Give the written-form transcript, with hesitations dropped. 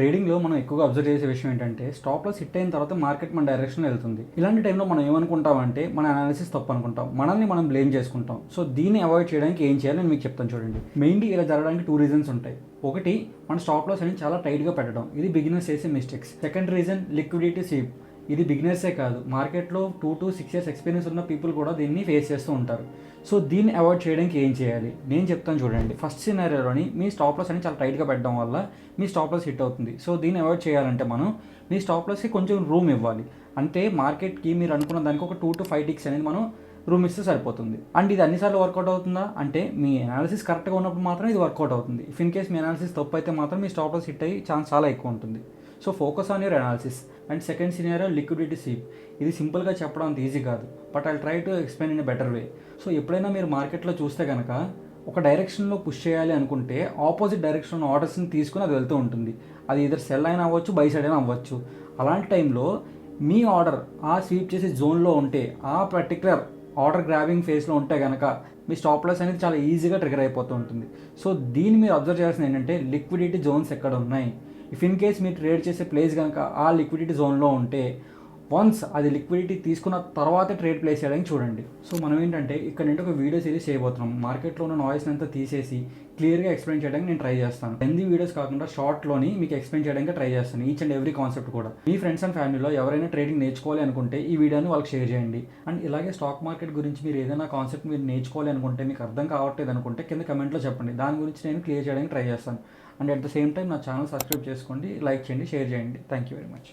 ట్రేడింగ్లో మనం ఎక్కువగా అబ్జర్వ్ చేసే విషయం ఏంటంటే స్టాప్ లాస్ హిట్ అయిన తర్వాత మార్కెట్ మన డైరెక్షన్లో వెళ్తుంది. ఇలాంటి టైంలో మనం ఏమనుకుంటామంటే మన అనాలిసిస్ తప్పు అనుకుంటాం, మనల్ని మనం బ్లేమ్ చేసుకుంటాం. సో దీన్ని అవాయిడ్ చేయడానికి ఏం చేయాలి నేను మీకు చెప్తాను చూడండి. మెయిన్లీ ఇలా జరగడానికి 2 రీజన్స్ ఉంటాయి. ఒకటి, మన స్టాప్ లాస్ అనేది చాలా టైట్గా పెట్టడం, ఇది బిగినర్స్ చేసే mistakes. Second reason liquidity sweep. ఇది బిగినర్సే కాదు, మార్కెట్లో 2 to 6 years ఎక్స్పీరియన్స్ ఉన్న పీపుల్ కూడా దీన్ని ఫేస్ చేస్తూ ఉంటారు. సో దీన్ని అవాయిడ్ చేయడానికి ఏం చేయాలి నేను చెప్తాను చూడండి. ఫస్ట్ సినారియోలోని మీ స్టాప్ లాస్ అనేది చాలా టైట్గా పెట్టడం వల్ల మీ స్టాప్ లాస్ హిట్ అవుతుంది. సో దీన్ని అవాయిడ్ చేయాలంటే మనం మీ స్టాప్ లాస్కి కొంచెం రూమ్ ఇవ్వాలి. అంటే మార్కెట్కి మీరు అనుకున్న దానికి ఒక 2 to 5 ticks అనేది మనం రూమ్ ఇస్తే సరిపోతుంది. అండ్ ఇది అన్నిసార్లు వర్కౌట్ అవుతుందా అంటే మీ అనాలిసిస్ కరెక్ట్గా ఉన్నప్పుడు మాత్రం ఇది వర్కౌట్ అవుతుంది. If in case me analysis తప్పు అయితే మాత్రం మీ స్టాప్ లాస్ హిట్ అయ్యి ఛాన్స్ చాలా ఎక్కువ ఉంటుంది. So focus on your analysis. And second scenario liquidity sweep. ఇది సింపుల్గా చెప్పడం అంత ఈజీ కాదు, but I try to explain in a better way. So ఎప్పుడైనా మీరు మార్కెట్లో చూస్తే కనుక ఒక డైరెక్షన్లో పుష్ చేయాలి అనుకుంటే ఆపోజిట్ డైరెక్షన్లో ఆర్డర్స్ని తీసుకుని అది వెళ్తూ ఉంటుంది. అది ఇద్దరు సెల్ అయినా అవ్వచ్చు, బై సైడ్ అయినా అవ్వచ్చు. అలాంటి టైంలో మీ ఆర్డర్ ఆ స్వీప్ చేసే జోన్లో ఉంటే, ఆ పర్టికులర్ ఆర్డర్ గ్రాబింగ్ ఫేస్లో ఉంటే కనుక మీ స్టాప్ లాస్ అనేది చాలా ఈజీగా ట్రిగర్ అయిపోతూ ఉంటుంది. సో దీన్ని మీరు అబ్జర్వ్ చేయాల్సింది ఏంటంటే లిక్విడిటీ జోన్స్ ఎక్కడ ఉన్నాయి. ఇఫ్ ఇన్ కేస్ మీరు ట్రేడ్ చేసే ప్లేస్ కనుక ఆ లిక్విడిటీ జోన్లో ఉంటే వన్స్ అది లిక్విడిటీ తీసుకున్న తర్వాతే ట్రేడ్ ప్లేస్ చేయడానికి చూడండి. సో మనం ఏంటంటే ఇక్కడ నుండి ఒక వీడియో సిరీస్ చేయబోతున్నాం. మార్కెట్లో ఉన్న నాయిస్ అంతా తీసేసి క్లియర్గా ఎక్స్ప్లెయిన్ చేయడానికి నేను ట్రై చేస్తాను. ఎన్ని వీడియోస్ కాకుండా షార్ట్లోని మీకు ఎక్స్ప్లెయిన్ చేయడానికి ట్రై చేస్తాను, ఈచ్ అండ్ ఎవ్రీ కాన్సెప్ట్ కూడా. మీ ఫ్రెండ్స్ అండ్ ఫ్యామిలీలో ఎవరైనా ట్రేడింగ్ నేర్చుకోవాలి అనుకుంటే ఈ వీడియోని వాళ్ళకి షేర్ చేయండి. అండ్ ఇలాగే స్టాక్ మార్కెట్ గురించి మీరు ఏదైనా కాన్సెప్ట్ మీరు నేర్చుకోవాలి అనుకుంటే, మీకు అర్థం కావట్లేదు అనుకుంటే కింద కమెంట్లో చెప్పండి, దాని గురించి నేను క్లియర్ చేయడానికి ట్రై చేస్తాను. And at the same time నా ఛానల్ సబ్స్క్రైబ్ చేసుకోండి, లైక్ చేయండి, షేర్ చేయండి. Thank you very much.